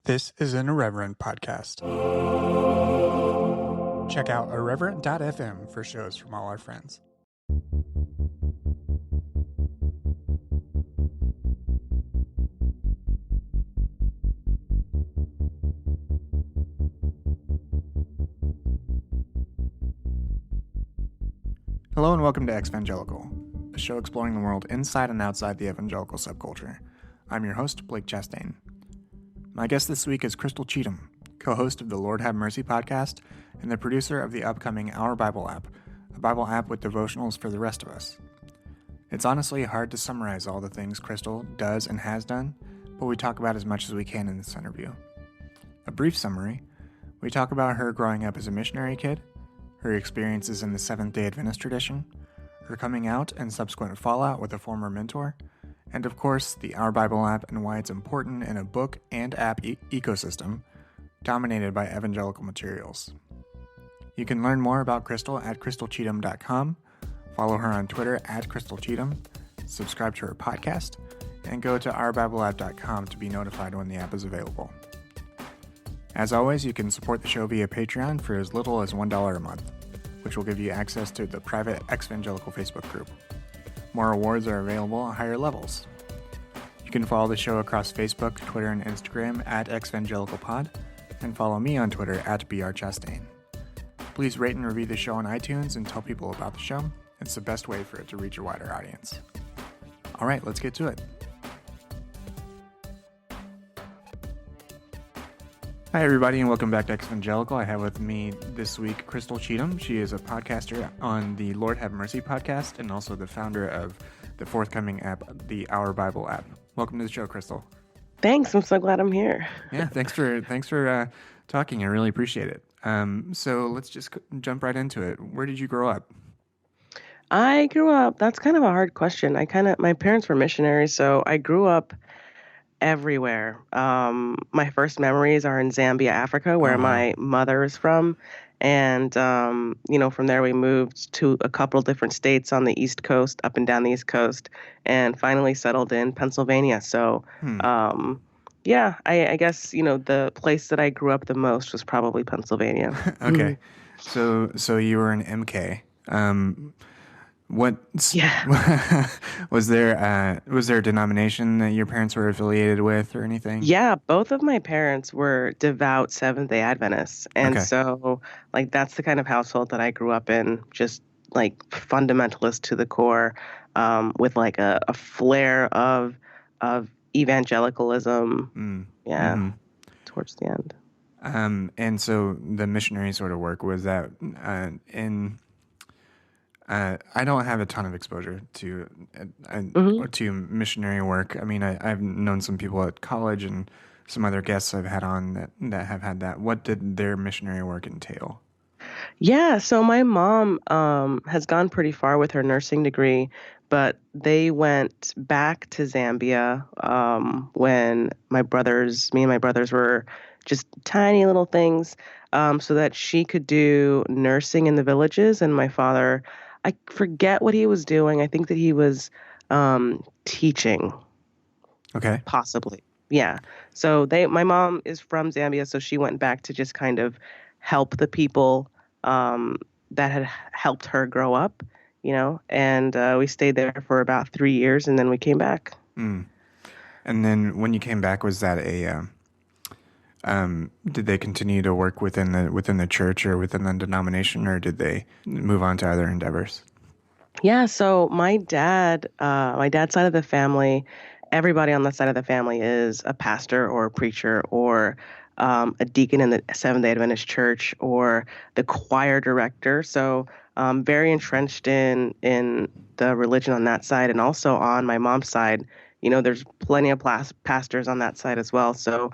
This is an Irreverent podcast. Check out irreverent.fm for shows from all our friends. Hello and welcome to Evangelical, a show exploring the world inside and outside the evangelical subculture. I'm your host, Blake Chastain. My guest this week is Crystal Cheatham, co-host of the Lord Have Mercy podcast and the producer of the upcoming Our Bible app, a Bible app with devotionals for the rest of us. It's honestly hard to summarize all the things Crystal does and has done, but we talk about as much as we can in this interview. A brief summary, we talk about her growing up as a missionary kid, her experiences in the Seventh-day Adventist tradition, her coming out and subsequent fallout with a former mentor, and of course, the Our Bible app and why it's important in a book and app ecosystem dominated by evangelical materials. You can learn more about Crystal at crystalcheatham.com, follow her on Twitter at crystalcheatham, subscribe to her podcast, and go to ourbibleapp.com to be notified when the app is available. As always, you can support the show via Patreon for as little as $1 a month, which will give you access to the private Evangelical Facebook group. More rewards are available at higher levels. You can follow the show across Facebook, Twitter, and Instagram at EvangelicalPod, and follow me on Twitter at BRChastain. Please rate and review the show on iTunes and tell people about the show. It's the best way for it to reach a wider audience. All right, let's get to it. Hi, everybody, and welcome back to Evangelical. I have with me this week Crystal Cheatham. She is a podcaster on the Lord Have Mercy podcast and also the founder of the forthcoming app, the Our Bible app. Welcome to the show, Crystal. Thanks. I'm so glad I'm here. Yeah, thanks for talking. I really appreciate it. So let's just jump right into it. Where did you grow up? I grew up, that's kind of a hard question. My parents were missionaries, so I grew up everywhere. My first memories are in Zambia, Africa, where my mother is from. And, from there we moved to a couple different states on the East Coast, up and down the East Coast, and finally settled in Pennsylvania. So, I guess, the place that I grew up the most was probably Pennsylvania. Okay. So you were an MK. Was there a denomination that your parents were affiliated with or anything? Yeah, both of my parents were devout Seventh-day Adventists. And so that's the kind of household that I grew up in, just fundamentalist to the core, with a flair of evangelicalism. Towards the end. And so the missionary sort of work, was that I don't have a ton of exposure to missionary work. I mean, I've known some people at college and some other guests I've had on that have had that. What did their missionary work entail? Yeah, so my mom has gone pretty far with her nursing degree, but they went back to Zambia when me and my brothers were just tiny little things, so that she could do nursing in the villages, and my father, I forget what he was doing. I think that he was teaching. Okay. Possibly. Yeah. So my mom is from Zambia, so she went back to just kind of help the people that had helped her grow up, and we stayed there for about 3 years, and then we came back. And then when you came back, was that did they continue to work within the church or within the denomination, or did they move on to other endeavors? Yeah, so my dad's side of the family, everybody on that side of the family is a pastor or a preacher or a deacon in the Seventh-day Adventist Church or the choir director. So very entrenched in the religion on that side, and also on my mom's side, there's plenty of pastors on that side as well. So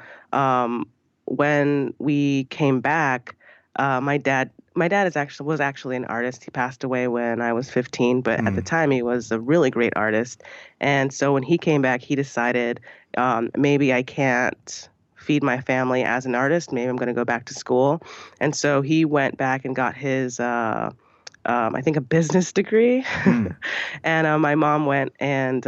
when we came back, my dad was actually an artist. He passed away when I was 15, but at the time he was a really great artist. And so when he came back, he decided maybe I can't feed my family as an artist. Maybe I'm going to go back to school. And so he went back and got his I think, a business degree. Mm. And my mom went and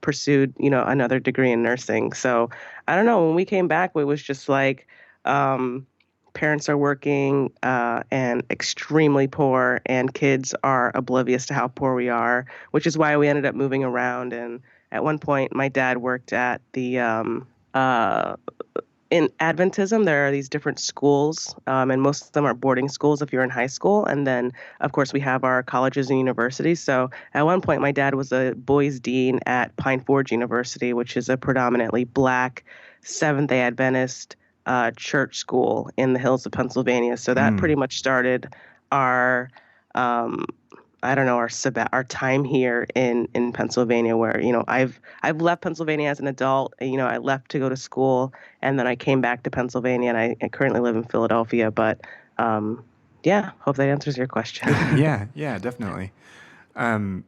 pursued, another degree in nursing. So I don't know. When we came back, it was just like um, parents are working and extremely poor, and kids are oblivious to how poor we are, which is why we ended up moving around. And at one point, my dad worked at the uh, in Adventism, there are these different schools, and most of them are boarding schools if you're in high school. And then, of course, we have our colleges and universities. So at one point, my dad was a boys' dean at Pine Forge University, which is a predominantly Black Seventh day Adventist church school in the hills of Pennsylvania. So that Mm. pretty much started our um, I don't know, our time here in Pennsylvania, where I've left Pennsylvania as an adult. I left to go to school, and then I came back to Pennsylvania, and I currently live in Philadelphia. But yeah, hope that answers your question. Yeah, yeah, definitely. Um,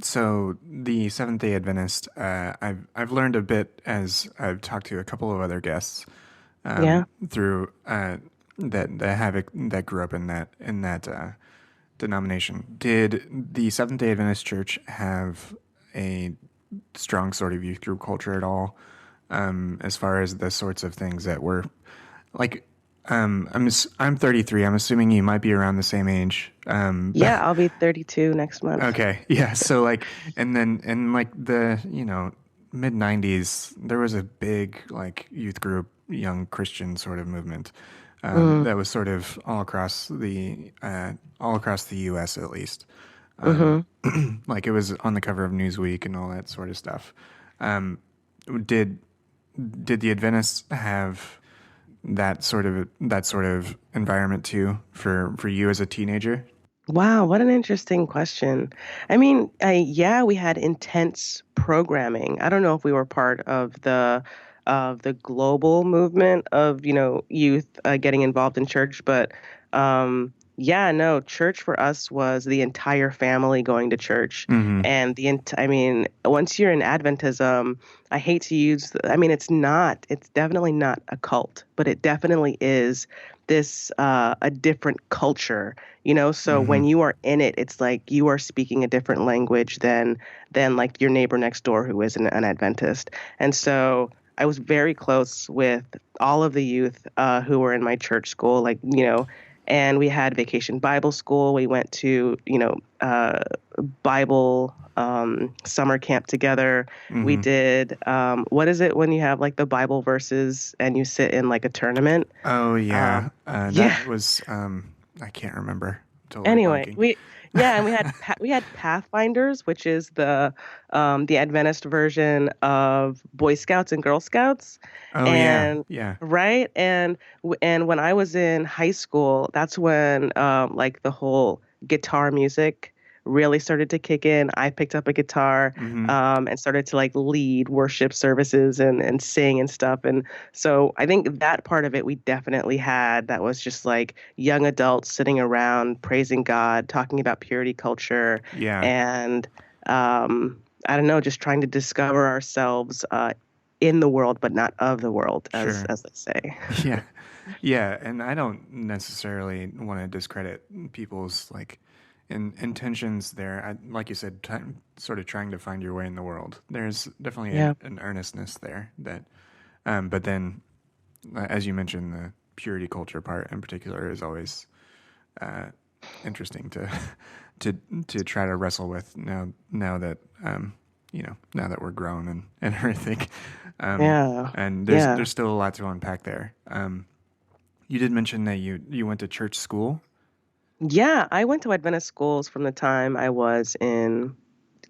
so the Seventh Day Adventist, I've learned a bit as I've talked to a couple of other guests Yeah. through that grew up in that denomination. Did the Seventh Day Adventist Church have a strong sort of youth group culture at all, as far as the sorts of things that were like? I'm 33. I'm assuming you might be around the same age. Yeah, I'll be 32 next month. Okay, yeah. So like, and then in like the mid '90s, there was a big like youth group, young Christian sort of movement Mm, that was sort of all across the U.S. at least. hmm Like it was on the cover of Newsweek and all that sort of stuff. Um, did did the Adventists have that sort of environment too for you as a teenager? Wow, what an interesting question. I mean, yeah, we had intense programming. I don't know if we were part of the global movement of, youth getting involved in church, but yeah, no, church for us was the entire family going to church. Mm-hmm. And I mean, once you're in Adventism, I hate to use, I mean, it's definitely not a cult, but it definitely is this a different culture, so Mm-hmm. when you are in it, it's like you are speaking a different language than like your neighbor next door who is an Adventist. And so I was very close with all of the youth who were in my church school, like, and we had vacation Bible school. We went to, Bible summer camp together. We Mm-hmm. did, what is it when you have like the Bible verses and you sit in like a tournament? Oh yeah, Yeah. that was I can't remember. Totally Anyway, blanking. and we had Pathfinders, which is the Adventist version of Boy Scouts and Girl Scouts, Oh yeah, and yeah. right, and when I was in high school, that's when like the whole guitar music really started to kick in. I picked up a guitar Mm-hmm. and started to like lead worship services and sing and stuff, and so I think that part of it we definitely had. That was just like young adults sitting around praising God, talking about purity culture, Yeah, and I don't know, just trying to discover ourselves in the world, but not of the world, sure. as they say. Yeah, yeah. And I don't necessarily want to discredit people's like intentions there. Like you said, sort of trying to find your way in the world. There's definitely Yeah, an earnestness there that, but then, as you mentioned, the purity culture part in particular is always uh, interesting to to to try to wrestle with now that now that we're grown and everything. Um, yeah, and yeah. there's still a lot to unpack there. You did mention that you went to church school. Yeah, I went to Adventist schools from the time I was in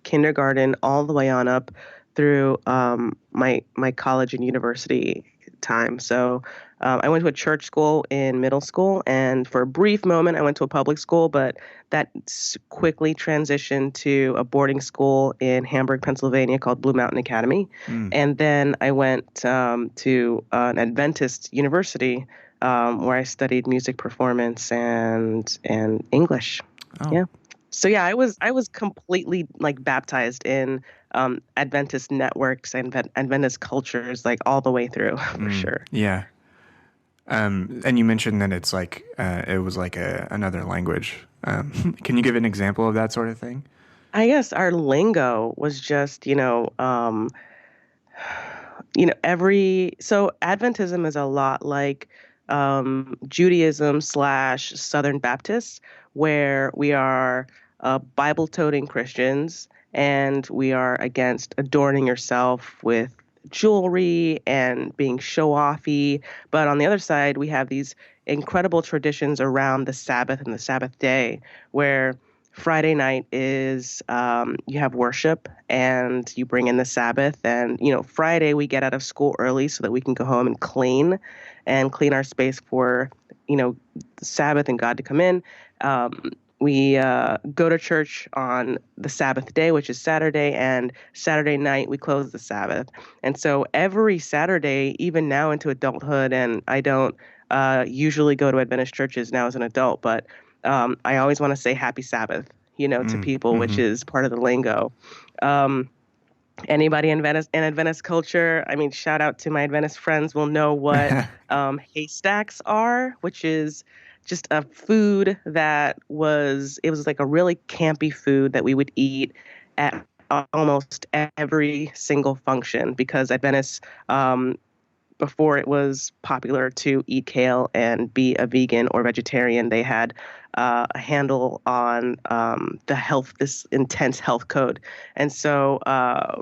kindergarten all the way on up through my college and university time. So I went to a church school in middle school, and for a brief moment, I went to a public school, but that quickly transitioned to a boarding school in Hamburg, Pennsylvania called Blue Mountain Academy. Mm. And then I went to an Adventist university where I studied music performance and English. Oh, Yeah. So yeah, I was completely like baptized in Adventist networks and Adventist cultures like all the way through for sure. yeah. And you mentioned that it's like it was like another language. Can you give an example of that sort of thing? I guess our lingo was just, every so Adventism is a lot like Judaism slash Southern Baptists, where we are Bible-toting Christians and we are against adorning yourself with jewelry and being show-offy. But on the other side, we have these incredible traditions around the Sabbath and the Sabbath day, where Friday night is you have worship and you bring in the Sabbath. And, Friday we get out of school early so that we can go home and clean our space for, the Sabbath and God to come in. We go to church on the Sabbath day, which is Saturday, and Saturday night we close the Sabbath. And so every Saturday, even now into adulthood, and I don't usually go to Adventist churches now as an adult, but I always want to say Happy Sabbath, to people, which Mm-hmm. is part of the lingo. Um, Anybody in Venice in Adventist culture, I mean, shout out to my Adventist friends, will know what haystacks are, which is just a food it was like a really campy food that we would eat at almost every single function because Adventists before it was popular to eat kale and be a vegan or vegetarian, they had a handle on this intense health code. And so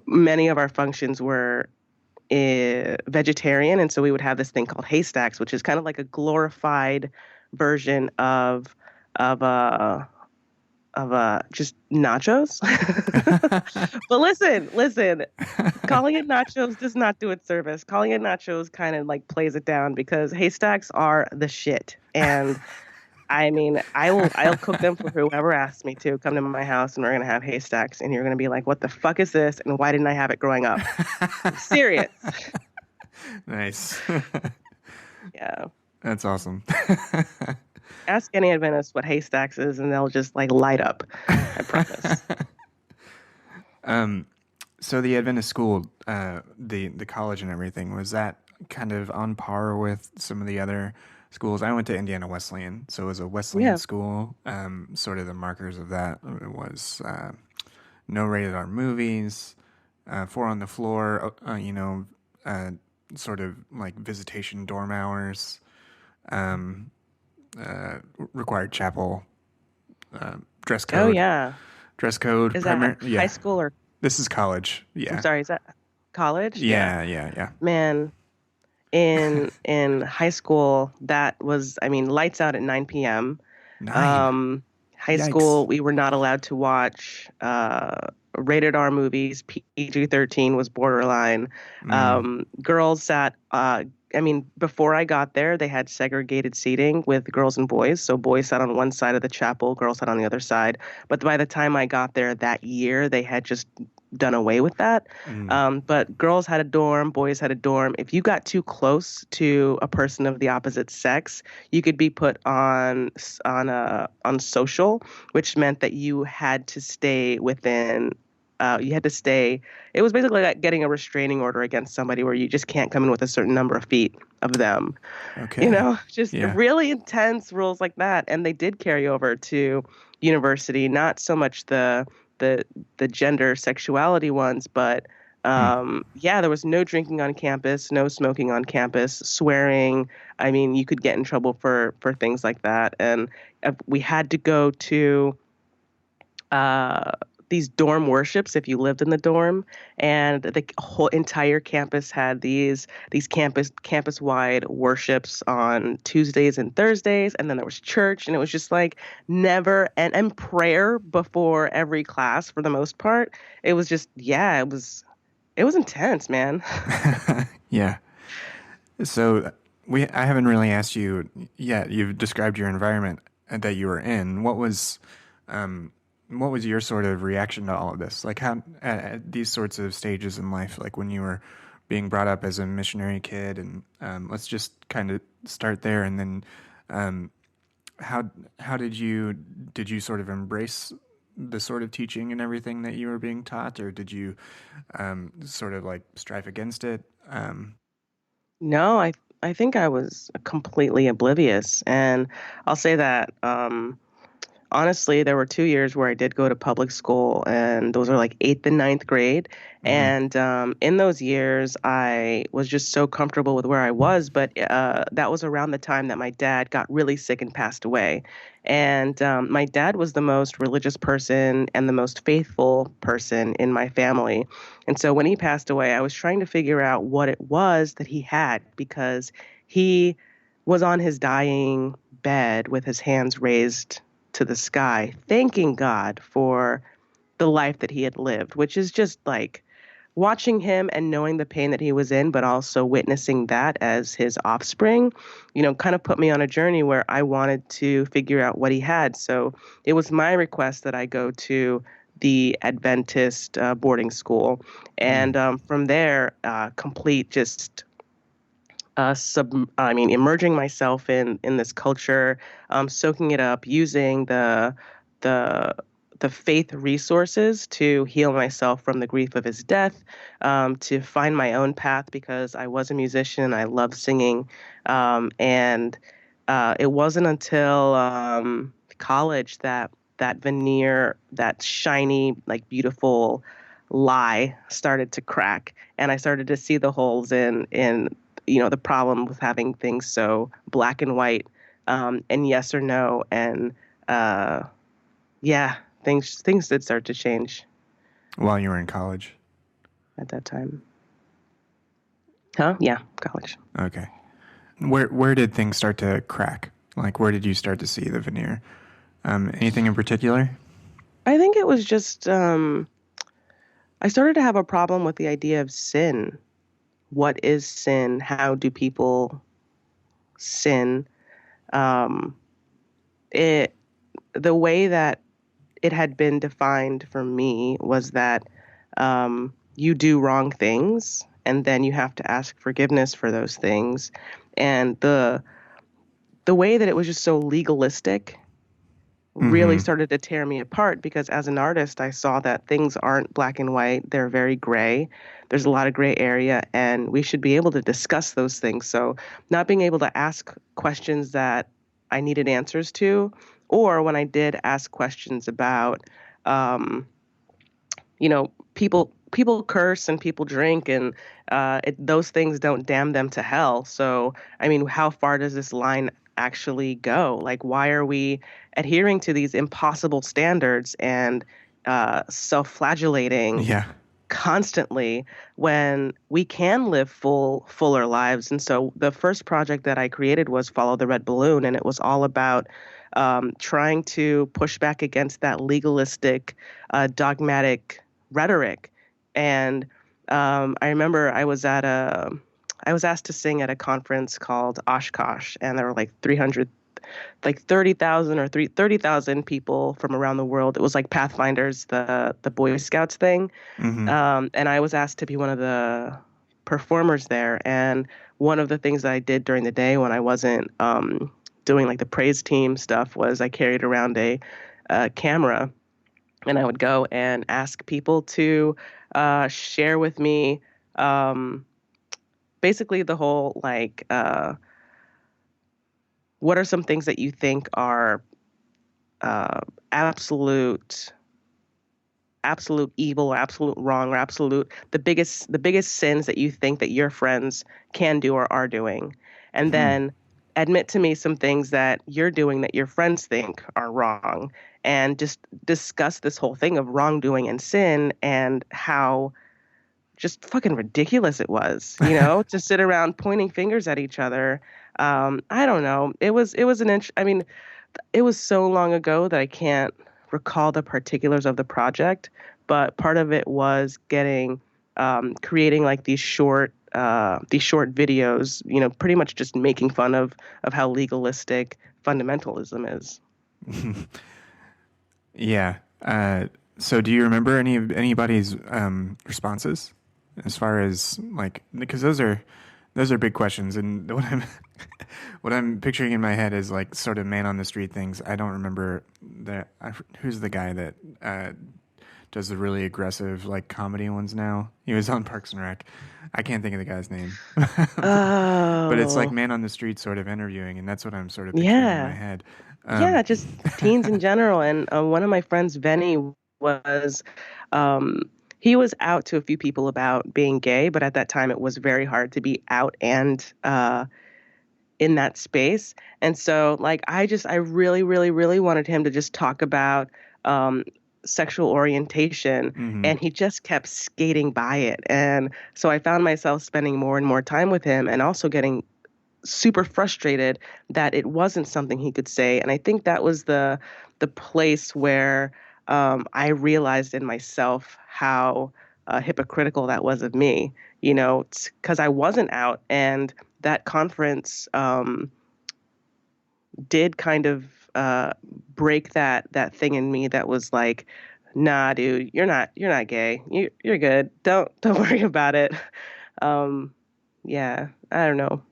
many of our functions were vegetarian. And so we would have this thing called haystacks, which is kind of like a glorified version of just nachos. But listen, calling it nachos does not do it service. Calling it nachos kind of like plays it down because haystacks are the shit. And I mean, I'll cook them for whoever asks me to come to my house and we're gonna have haystacks and you're gonna be like, what the fuck is this? And why didn't I have it growing up? I'm serious. Nice. Yeah. That's awesome. Ask any Adventist what haystacks is and they'll just like light up. I promise. Um, so the Adventist school, the college and everything, was that kind of on par with some of the other schools? I went to Indiana Wesleyan, so it was a Wesleyan Yeah. school. Sort of the markers of that it was no rated R movies, four on the floor, uh, sort of like visitation dorm hours, um, required chapel, uh, dress Oh code, yeah. dress code, Is that primary. high Yeah, school or this is college. I'm Yeah, sorry, is that college? Yeah. yeah. Man, in high school, that was, I mean, lights out at 9 p.m. Nine. Um, High Yikes. school, we were not allowed to watch rated R movies. PG-13 was borderline. Mm. Girls sat, I mean, before I got there, they had segregated seating with girls and boys. So boys sat on one side of the chapel, girls sat on the other side. But by the time I got there that year, they had just done away with that. Mm. But girls had a dorm, boys had a dorm. If you got too close to a person of the opposite sex, you could be put on social, which meant that you had to stay within. You had to stay. It was basically like getting a restraining order against somebody where you just can't come in with a certain number of feet of them. Okay. Just Yeah. really intense rules like that. And they did carry over to university, not so much the the gender sexuality ones, but Hmm. yeah, there was no drinking on campus, no smoking on campus, swearing. I mean, you could get in trouble for things like that. And we had to go to uh, these dorm worships if you lived in the dorm, and the whole entire campus had these campus wide worships on Tuesdays and Thursdays, and then there was church, and it was just like never and prayer before every class for the most part. It was just yeah, it was intense, man. Yeah. So I haven't really asked you yet. You've described your environment that you were in. Um, what was your sort of reaction to all of this? Like how at these sorts of stages in life, like when you were being brought up as a missionary kid, and let's just kind of start there, and then um, how how did you sort of embrace the sort of teaching and everything that you were being taught, or did you sort of like strive against it? No, I think I was completely oblivious. And I'll say that honestly, there were 2 years where I did go to public school, and those are like eighth and ninth grade. Hmm. And in those years, I was just so comfortable with where I was. But that was around the time that my dad got really sick and passed away. And my dad was the most religious person and the most faithful person in my family. And so when he passed away, I was trying to figure out what it was that he had because he was on his dying bed with his hands raised to the sky, thanking God for the life that he had lived, which is just like watching him and knowing the pain that he was in, but also witnessing that as his offspring, kind of put me on a journey where I wanted to figure out what he had. So it was my request that I go to the Adventist boarding school. And from there, complete just immerging myself in this culture, soaking it up, using the the faith resources to heal myself from the grief of his death, to find my own path because I was a musician. I love singing, and it wasn't until college that that veneer, that shiny, like beautiful lie started to crack, and I started to see the holes in the problem with having things so black and white, and yes or no, and uh, yeah, things did start to change While you were in college. at that time. Huh? Yeah, college. Okay. Where did things start to crack? Like, where did you start to see the veneer? Anything in particular? I think it was just I started to have a problem with the idea of sin. What is sin? How do people sin? Um, it the way that it had been defined for me was that you do wrong things and then you have to ask forgiveness for those things. And the way that it was just so legalistic really Mm-hmm. started to tear me apart because as an artist, I saw that things aren't black and white. They're very gray. There's a lot of gray area, and we should be able to discuss those things. So, not being able to ask questions that I needed answers to, or when I did ask questions about, um, people curse and people drink, and those things don't damn them to hell. So, I mean, how far does this line actually go? Like, why are we adhering to these impossible standards and self-flagellating Yeah. constantly when we can live fuller lives? And so, the first project that I created was Follow the Red Balloon, and it was all about trying to push back against that legalistic, dogmatic rhetoric. And I remember I was asked to sing at a conference called Oshkosh, and there were like 300, like 30,000 or 30,000 people from around the world. It was like Pathfinders, the Boy Scouts thing. Mm-hmm. And I was asked to be one of the performers there. And one of the things that I did during the day when I wasn't doing like the praise team stuff was I carried around a camera, and I would go and ask people to share with me um, basically the whole like what are some things that you think are uh, absolute absolute evil or absolute wrong or absolute the biggest sins that you think that your friends can do or are doing, and Hmm. then admit to me some things that you're doing that your friends think are wrong, and just discuss this whole thing of wrongdoing and sin and how just fucking ridiculous it was, to sit around pointing fingers at each other. I don't know. It was I mean, it was so long ago that I can't recall the particulars of the project, but part of it was creating like these short videos, pretty much just making fun of how legalistic fundamentalism is. Yeah. So do you remember any of anybody's responses as far as like because those are big questions and what I'm what I'm picturing in my head is like sort of man on the street things. I don't remember who's the guy that does the really aggressive like comedy ones now. He was on Parks and Rec. I can't think of the guy's name, but it's like Oh, man on the street sort of interviewing, and that's what I'm sort of picturing in my yeah. head. Yeah, Um, just teens in general. And one of my friends, Benny, was um, he was out to a few people about being gay, but at that time it was very hard to be out and in that space. And so, like, I really, really, really wanted him to just talk about um, sexual orientation, hmm and he just kept skating by it. And so I found myself spending more and more time with him and also getting super frustrated that it wasn't something he could say. And I think that was the place where I realized in myself how hypocritical that was of me, because I wasn't out. And that conference did kind of break that thing in me that was like, nah, dude, you're not gay. You're good. Don't worry about it. Um, yeah, I don't know.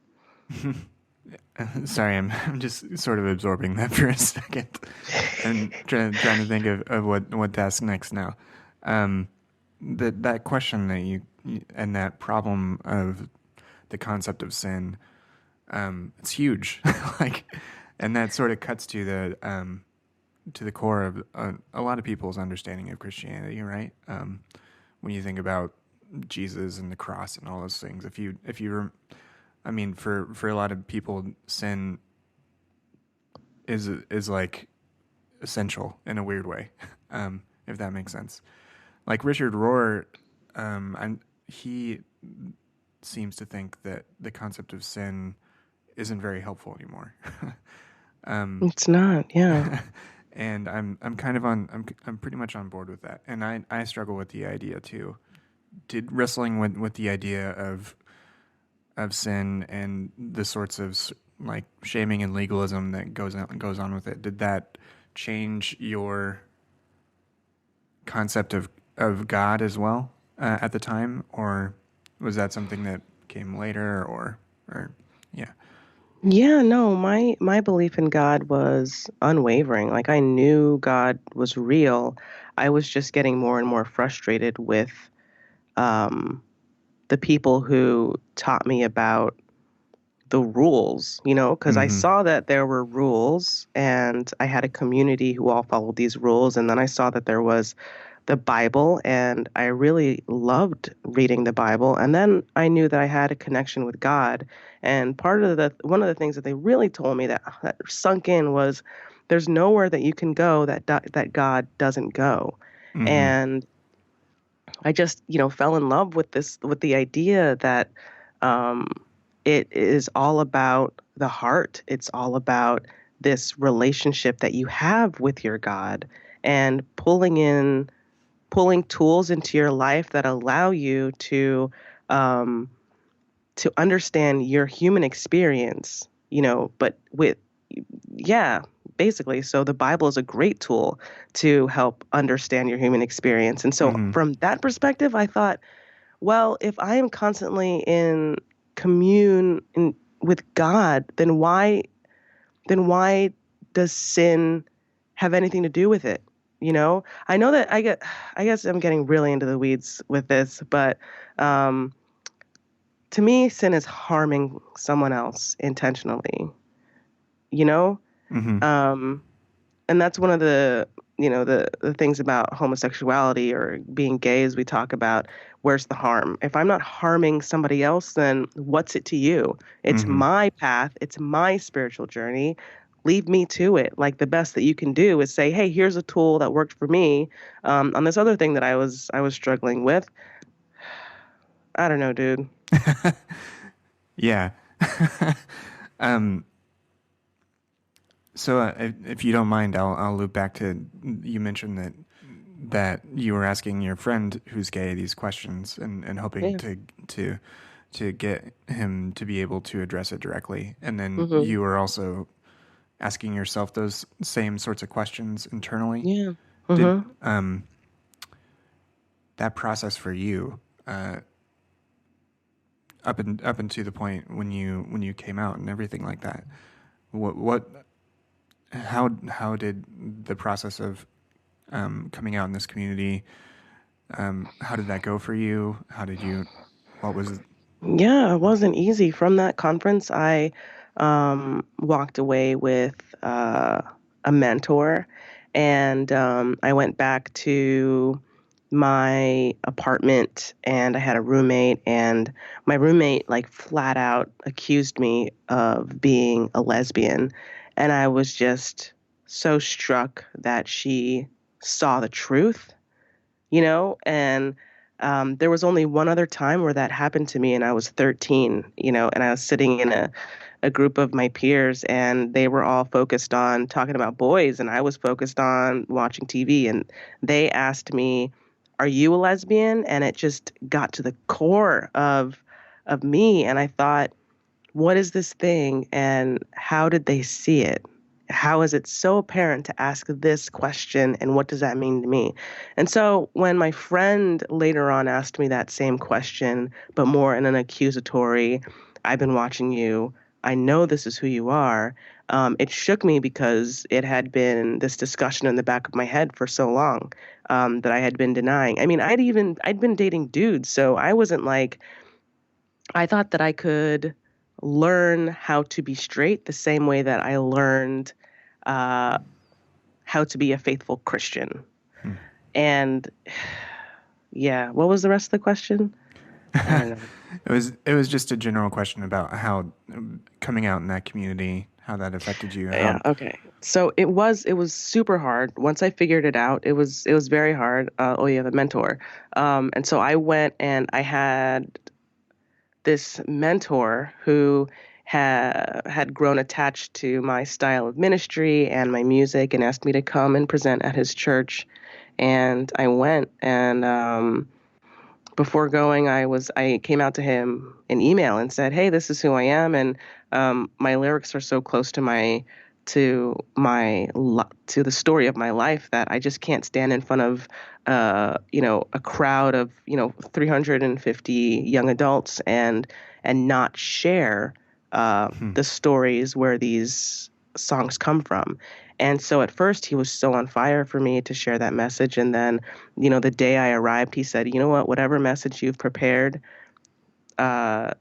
Sorry, I'm just sort of absorbing that for a second and trying to think of what to ask next now. Um, that question that and that problem of the concept of sin, it's huge. like, and that sort of cuts to the core of a lot of people's understanding of Christianity, right? When you think about Jesus and the cross and all those things, I mean, for a lot of people, sin is like essential in a weird way, if that makes sense. Like Richard Rohr, and he seems to think that the concept of sin isn't very helpful anymore. um, It's not, yeah. and I'm kind of I'm pretty much on board with that. And I struggle with the idea too. Did wrestling with the idea of sin and the sorts of like shaming and legalism that goes on with it, did that change your concept of God as well at the time, or was that something that came later, or yeah. Yeah, no, my belief in God was unwavering. Like I knew God was real. I was just getting more and more frustrated with um the people who taught me about the rules, because I Mm-hmm. saw that there were rules and I had a community who all followed these rules. And then I saw that there was the Bible, and I really loved reading the Bible. And then I knew that I had a connection with God. And one of the things that they really told me that sunk in was there's nowhere that you can go that God doesn't go. Mm-hmm. And I just, fell in love with the idea that um, it is all about the heart. It's all about this relationship that you have with your God, and pulling tools into your life that allow you um, to understand your human experience. But with yeah, basically. So the Bible is a great tool to help understand your human experience. And so Mm-hmm. from that perspective, I thought, well, if I am constantly in with God, then why does sin have anything to do with it? I know that I guess I'm getting really into the weeds with this, but um, to me, sin is harming someone else intentionally. You know, Mm-hmm. um, and that's one of the things about homosexuality or being gay as we talk about, where's the harm? If I'm not harming somebody else, then what's it to you? It's Mm-hmm. my path, it's my spiritual journey. Leave me to it. Like the best that you can do is say, hey, here's a tool that worked for me. On this other thing that I was struggling with, I don't know, dude. Yeah. um, so if you don't mind, I'll loop back to you mentioned that you were asking your friend who's gay these questions and hoping Yeah. to get him to be able to address it directly, and then Hmm. you were also asking yourself those same sorts of questions internally. Yeah. Did Hmm. that process for you uh, up into the point when you came out and everything like that? What how did the process of coming out in this community How did that go for you? What was, Yeah, it wasn't easy. From that conference, I walked away with a mentor, and I went back to my apartment, and I had a roommate, and my roommate like flat out accused me of being a lesbian, and I was just so struck that she saw the truth, and there was only one other time where that happened to me, and I was 13, and I was sitting in a group of my peers, and they were all focused on talking about boys, and I was focused on watching TV, and they asked me, "Are you a lesbian?" And it just got to the core of me, and I thought, what is this thing and how did they see it? How is it so apparent to ask this question and what does that mean to me? And so when my friend later on asked me that same question, but more in an accusatory, I've been watching you, I know this is who you are, it shook me because it had been this discussion in the back of my head for so long that I had been denying. I mean, I'd been dating dudes, so I wasn't like, I thought that I could learn how to be straight the same way that I learned uh, how to be a faithful Christian. hmm. And yeah, what was the rest of the question? I don't know. It was just a general question about how coming out in that community, how that affected you, Yeah, okay. So it was super hard. Once I figured it out, it was very hard. Oh yeah, the mentor. And so I went and I had this mentor who had grown attached to my style of ministry and my music and asked me to come and present at his church. And I went, and before going, I came out to him in email and said, "Hey, this is who I am, and my lyrics are so close to to the story of my life that I just can't stand in front of a crowd of 350 young adults and not share Hmm. the stories where these songs come from." And so at first he was so on fire for me to share that message. And then, the day I arrived, he said, "You know what, whatever message you've prepared, uh,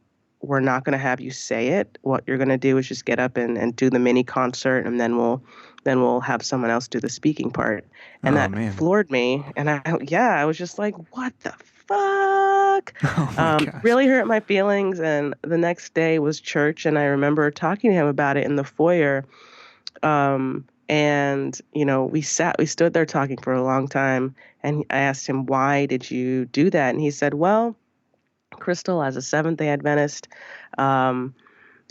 we're not going to have you say it. What you're going to do is just get up and do the mini concert, and then we'll have someone else do the speaking part." And Oh that man. floored me. And I was just like, what the fuck? Oh my gosh. Really hurt my feelings. And the next day was church, and I remember talking to him about it in the foyer. And we stood there talking for a long time, and I asked him, "Why did you do that?" And he said, "Well, Crystal, as a Seventh Day Adventist, um,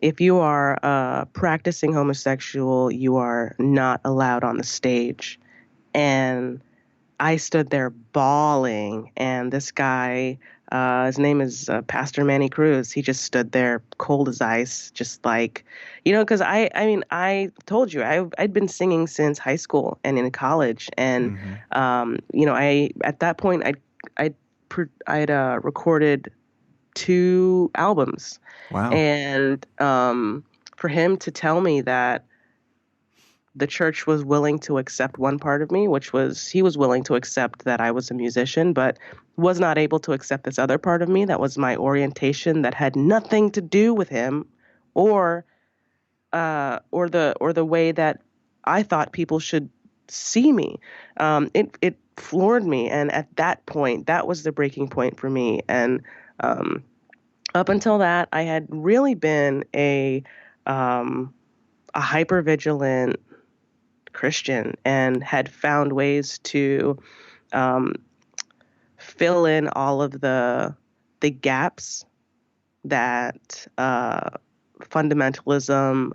if you are practicing homosexual, you are not allowed on the stage." And I stood there bawling, and this guy, his name is Pastor Manny Cruz. He just stood there cold as ice, just like, because I mean, I told you I'd been singing since high school and in college, and Hmm. I at that point I'd recorded 2 albums, Wow. and for him to tell me that the church was willing to accept one part of me, which was he was willing to accept that I was a musician, but was not able to accept this other part of me that was my orientation that had nothing to do with him, or or the way that I thought people should see me. It floored me, and at that point, that was the breaking point for me. And um, up until that, I had really been um, a hyper vigilant Christian and had found ways to um, fill in all of the gaps that fundamentalism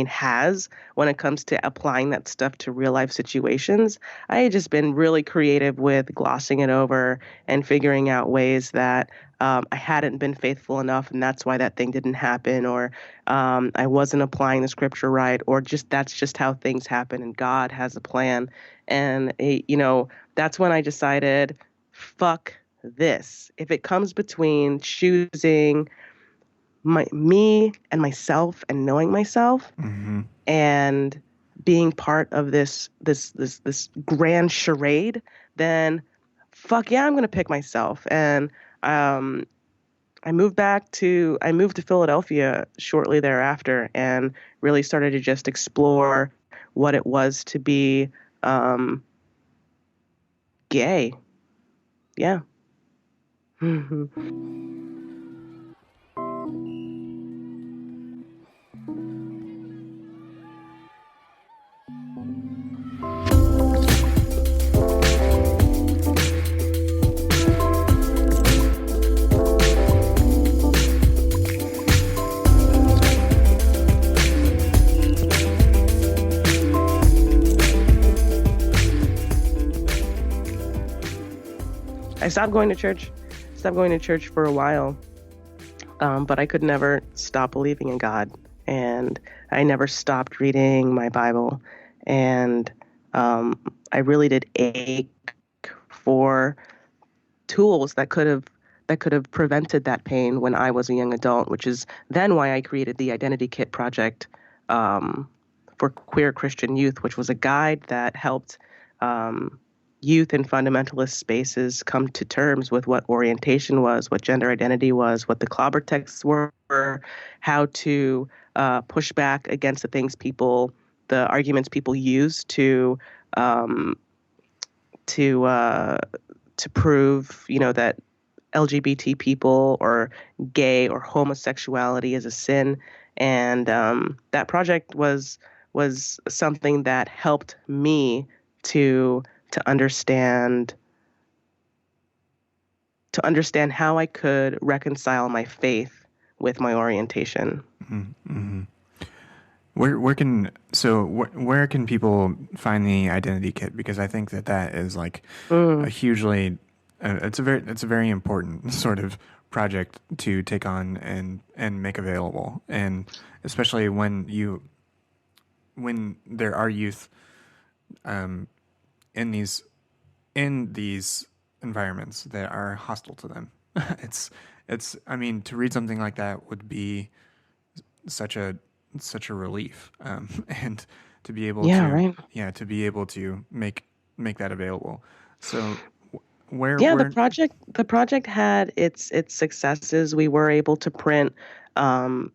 has when it comes to applying that stuff to real life situations. I had just been really creative with glossing it over and figuring out ways that I hadn't been faithful enough, and that's why that thing didn't happen, or I wasn't applying the scripture right, or just that's just how things happen, and God has a plan. And that's when I decided, fuck this. If it comes between choosing me and myself and knowing myself Hmm. and being part of this grand charade, then fuck yeah, I'm going to pick myself. And um, I moved to Philadelphia shortly thereafter and really started to just explore what it was to be um, gay. Yeah. I stopped going to church. Stopped going to church for a while, but I could never stop believing in God, and I never stopped reading my Bible, and um, I really did ache for tools that could have prevented that pain when I was a young adult, which is then why I created the Identity Kit project um, for queer Christian youth, which was a guide that helped um, youth in fundamentalist spaces come to terms with what orientation was, what gender identity was, what the clobber texts were, how to push back against the arguments people use um, to uh, to prove, that LGBT people or gay or homosexuality is a sin. And that project was something that helped me to to understand to understand how I could reconcile my faith with my orientation. Mm-hmm. Where can people find the identity kit? Because I think that is like a Mm, hugely it's a very important sort of project to take on and make available, and especially when there are youth um, in these environments that are hostile to them. it's it's I mean, to read something like that would be such a such a relief, and to be able yeah, to, right. yeah, to be able to make that available. So Yeah, where the project had its successes. We were able to print um,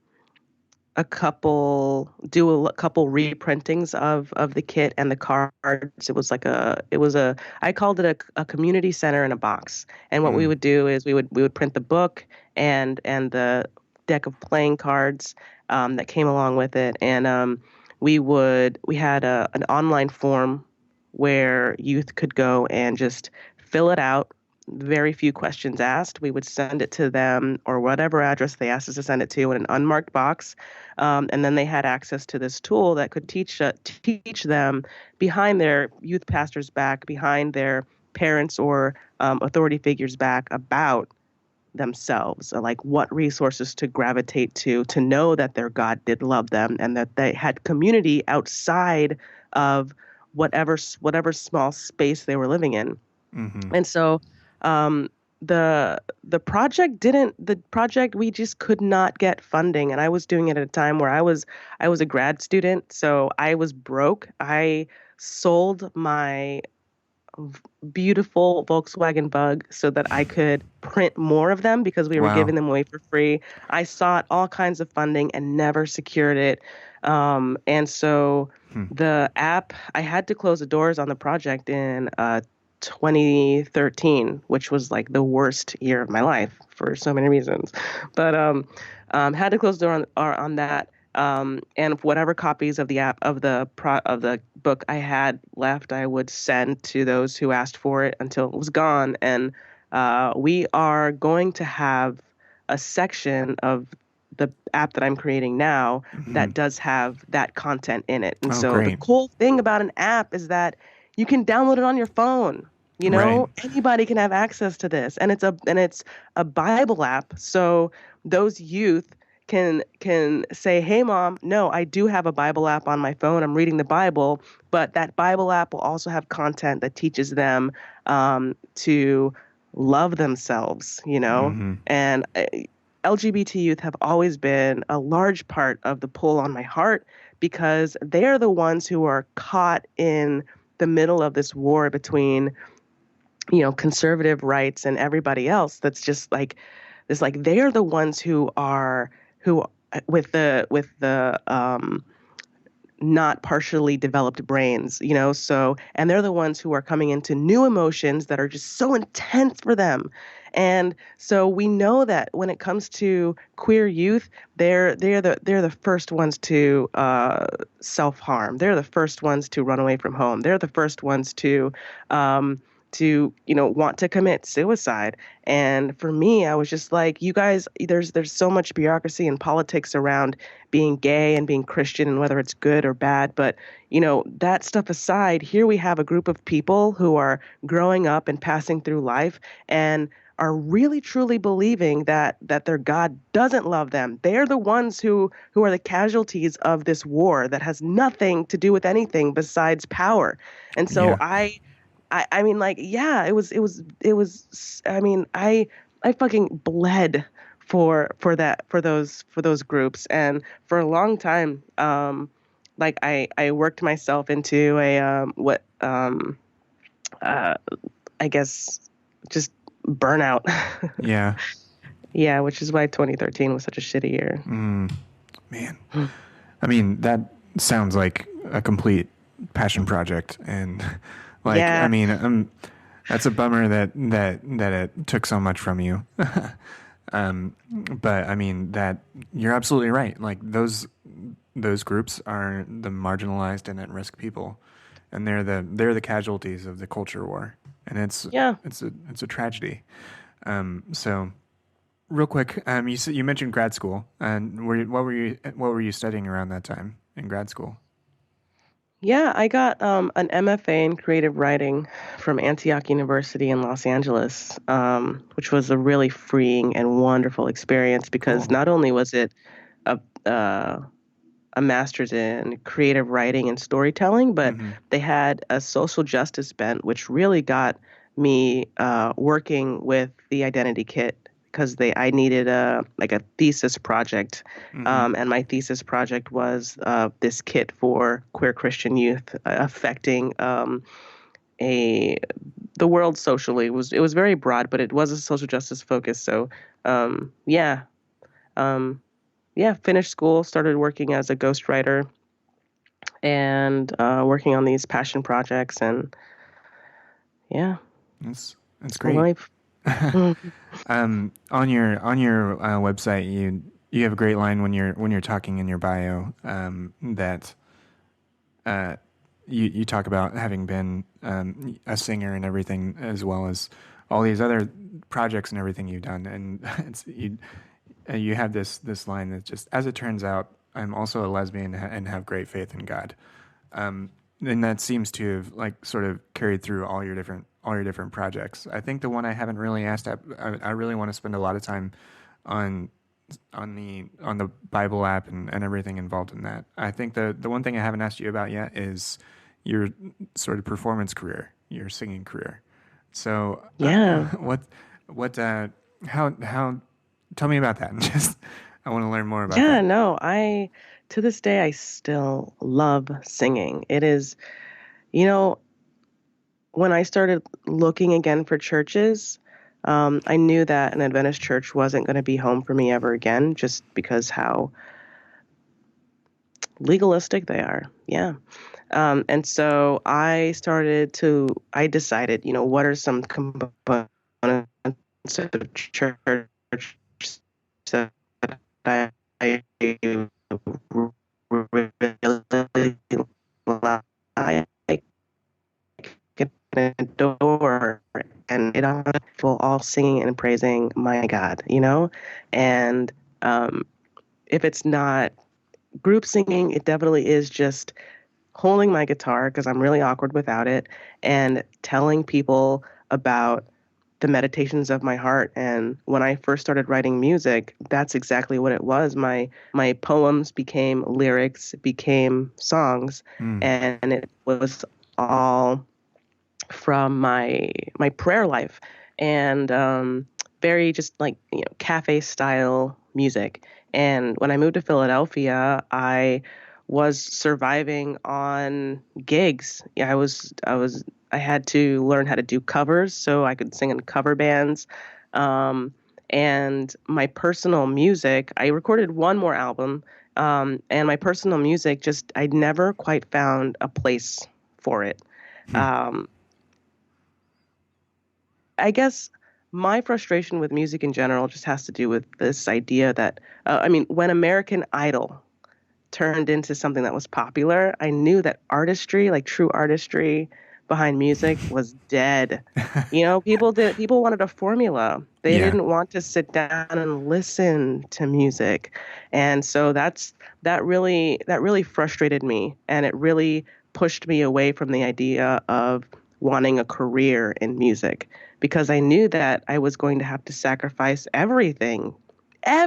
a couple reprintings of the kit and the cards. It was a I called it a community center in a box. And what we mm, would do is we would print the book and the deck of playing cards that came along with it. And we had an online form where youth could go and just fill it out. Very few questions asked. We would send it to them or whatever address they asked us to send it to in an unmarked box, and then they had access to this tool that could teach them behind their youth pastor's back, behind their parents or authority figures back about themselves, like what resources to gravitate to know that their God did love them and that they had community outside of whatever small space they were living in. mm-hmm. And so um, the project we just could not get funding, and I was doing it at a time where I was a grad student, so I was broke. I sold my beautiful Volkswagen Bug so that I could print more of them because we were Wow. giving them away for free. I sought all kinds of funding and never secured it. And so Hmm. the app, I had to close the doors on the project in 2013, which was like the worst year of my life for so many reasons. But had to close the door on that. And whatever copies of the app of the book I had left, I would send to those who asked for it until it was gone. And we are going to have a section of the app that I'm creating now Mm-hmm. that does have that content in it. And Oh, so the great. cool thing about an app is that you can download it on your phone. Right. Anybody can have access to this, and it's a Bible app. So those youth can say, "Hey, mom, no, I do have a Bible app on my phone. I'm reading the Bible, but that Bible app will also have content that teaches them to love themselves." Mm-hmm. And LGBT youth have always been a large part of the pull on my heart because they're the ones who are caught in the middle of this war between conservative rights and everybody else that's just like this, like they are the ones who with the not partially developed brains, so, and they're the ones who are coming into new emotions that are just so intense for them. And so we know that when it comes to queer youth, they're the first ones to self-harm. They're the first ones to run away from home. They're the first ones to want to commit suicide. And for me, I was just like, you guys, there's so much bureaucracy and politics around being gay and being Christian and whether it's good or bad. But, that stuff aside, here we have a group of people who are growing up and passing through life and are really truly believing that their God doesn't love them. They're the ones who are the casualties of this war that has nothing to do with anything besides power. And so Yeah. I mean, like, yeah, it was. I mean, I fucking bled for those groups, and for a long time, like I worked myself into a uh, I guess just burnout. Yeah. Yeah, which is why 2013 was such a shitty year. Man. I mean, that sounds like a complete passion project, and like, I Yeah, mean, that's a bummer that it took so much from you. But I mean, that you're absolutely right. Like those groups are the marginalized and at risk people, and they're the casualties of the culture war, and yeah. it's a tragedy. So real quick, you mentioned grad school, and what were you studying around that time in grad school? Yeah, I got an MFA in creative writing from Antioch University in Los Angeles, which was a really freeing and wonderful experience because Cool. not only was it a, uh, a master's in creative writing and storytelling, but Mm-hmm. they had a social justice bent, which really got me working with the identity kit because I needed a thesis project, Mm-hmm. and my thesis project was this kit for queer Christian youth affecting a the world socially. It was very broad, but it was a social justice focus. So yeah. Um, yeah, finished school, started working as a ghostwriter and working on these passion projects, and yeah, That's it's the great. life. Mm. On your website, you have a great line when you're talking in your bio, that uh, you talk about having been a singer and everything, as well as all these other projects and everything you've done, and you have this line that just, as it turns out, I'm also a lesbian and have great faith in God. And that seems to have like sort of carried through all your different projects. I think the one I haven't really asked, I really want to spend a lot of time on on the Bible app and everything involved in that. I think the one thing I haven't asked you about yet is your sort of performance career, your singing career. So Yeah, what how tell me about that. Just I want to learn more about yeah. that. No, I to this day I still love singing. It is, you know, when I started looking again for churches, I knew that an Adventist church wasn't going to be home for me ever again, just because how legalistic they are. Yeah. And so I decided, what are some components of church that I really like and adore, and it all singing and praising my God, and if it's not group singing, it definitely is just holding my guitar because I'm really awkward without it and telling people about the meditations of my heart. And when I first started writing music, that's exactly what it was. My poems became lyrics, became songs, Mm, and it was all from my prayer life and very just like cafe style music. And when I moved to Philadelphia, I was surviving on gigs. Yeah, I had to learn how to do covers so I could sing in cover bands. Um, and my personal music, I recorded one more album. And my personal music just, I never quite found a place for it. Hmm. Um, I guess my frustration with music in general just has to do with this idea that, I mean, when American Idol turned into something that was popular, I knew that artistry, like true artistry behind music, was dead. People wanted a formula. They Yeah. didn't want to sit down and listen to music. And so that really frustrated me, and it really pushed me away from the idea of wanting a career in music, because I knew that I was going to have to sacrifice everything. I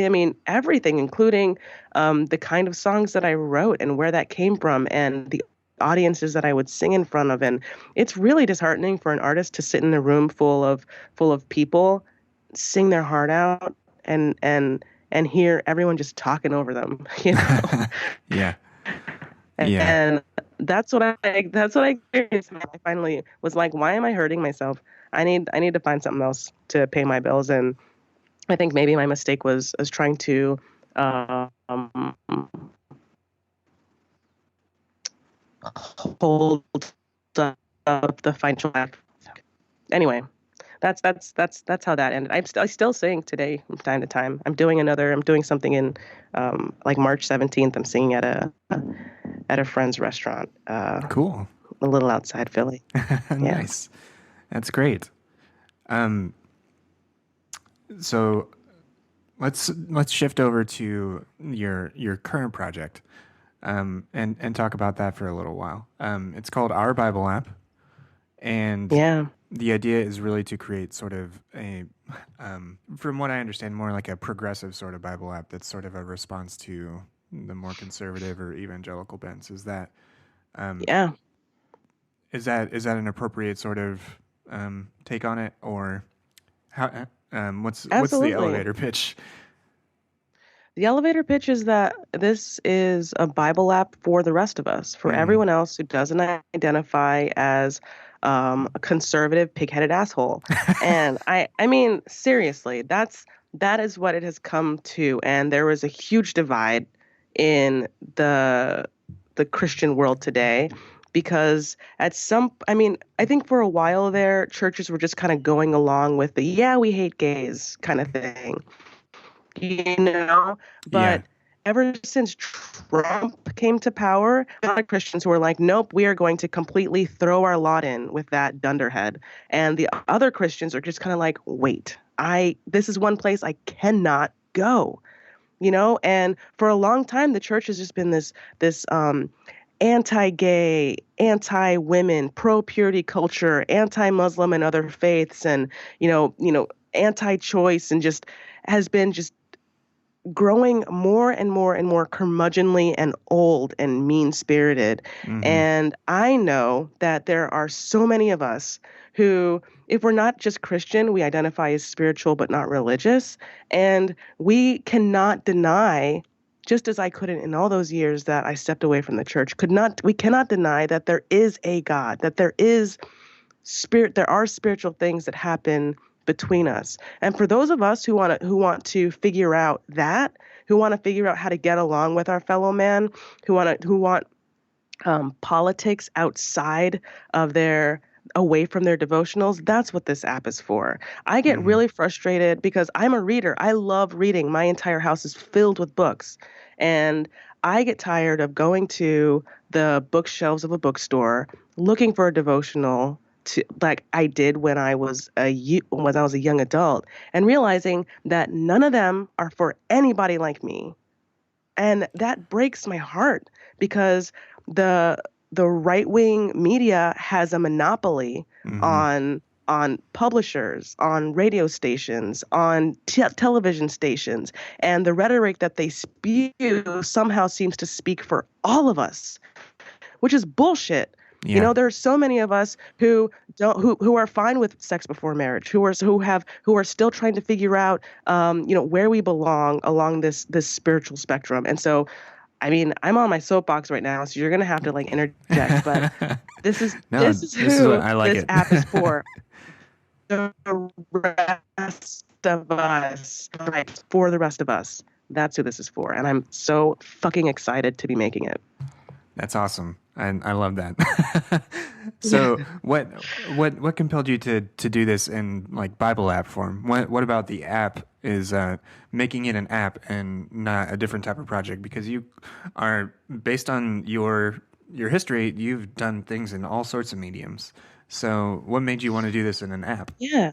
mean, everything, including the kind of songs that I wrote and where that came from and the audiences that I would sing in front of. And it's really disheartening for an artist to sit in a room full of people, sing their heart out, and hear everyone just talking over them, you know. Yeah. Yeah. And that's what I experienced. I finally was like, why am I hurting myself? I need to find something else to pay my bills. And I think maybe my mistake was trying to um, hold up the financial. Anyway, that's how that ended. I still sing today from time to time. I'm doing something in like March 17th. I'm singing at a friend's restaurant, Cool. a little outside Philly. Yeah. Nice. That's great. Um, so let's shift over to your current project, and talk about that for a little while. It's called Our Bible App, and Yeah. the idea is really to create sort of a, from what I understand, more like a progressive sort of Bible app that's sort of a response to the more conservative or evangelical bents. Um, Yeah. is that an appropriate sort of take on it, or how? What's the Absolutely. elevator pitch? The elevator pitch is that this is a Bible app for the rest of us, for Hmm. everyone else who doesn't identify as a conservative, pig-headed asshole. And I mean, seriously, that is what it has come to. And there is a huge divide in the Christian world today, because I mean, I think for a while there, churches were just kind of going along with the yeah, we hate gays kind of thing, you know. Yeah. But ever since Trump came to power, a lot of Christians who were like, nope, we are going to completely throw our lot in with that dunderhead. And the other Christians are just kind of like, wait, this is one place I cannot go, you know. And for a long time, the church has just been this anti-gay, anti-women, pro-purity culture, anti-Muslim and other faiths, and anti-choice, and just has been just growing more and more and more curmudgeonly and old and mean spirited. Hmm. And I know that there are so many of us who, if we're not just Christian, we identify as spiritual but not religious. And we cannot deny, just as I couldn't in all those years that I stepped away from the church, we cannot deny that there is a God, that there are spiritual things that happen between us. And for those of us who want to figure out that, who want to figure out how to get along with our fellow man, who want politics outside of their away from their devotionals, that's what this app is for. I get Hmm. really frustrated because I'm a reader. I love reading. My entire house is filled with books. And I get tired of going to the bookshelves of a bookstore looking for a devotional to, like I did when I was a young adult, and realizing that none of them are for anybody like me. And that breaks my heart, because the the right-wing media has a monopoly Hmm. on publishers, on radio stations, on television stations, and the rhetoric that they spew somehow seems to speak for all of us, which is bullshit. You Yeah. know, there are so many of us who are fine with sex before marriage, who are still trying to figure out where we belong along this spiritual spectrum. And so I mean, I'm on my soapbox right now, so you're gonna have to like interject, but No, this is this is what who I like this it. app is for. The rest of us, right? For the rest of us. That's who this is for. And I'm so fucking excited to be making it. That's awesome. I love that. So what compelled you to do this in like Bible app form? What about the app is making it an app and not a different type of project? Because you are based on your history, you've done things in all sorts of mediums. So what made you want to do this in an app? Yeah.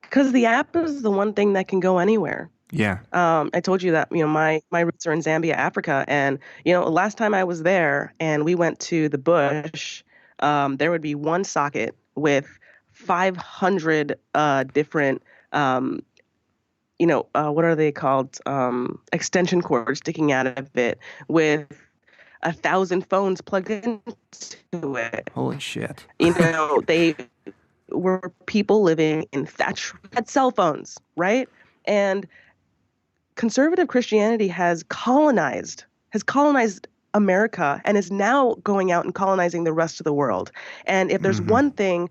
Because the app is the one thing that can go anywhere. Yeah. I told you that, my roots are in Zambia, Africa. And, last time I was there and we went to the bush, there would be one socket with 500 different, um, what are they called? Extension cords sticking out of it with 1,000 phones plugged into it. Holy shit. They were people living in thatch had cell phones, right? And conservative Christianity has colonized America and is now going out and colonizing the rest of the world. And if there's Hmm. one thing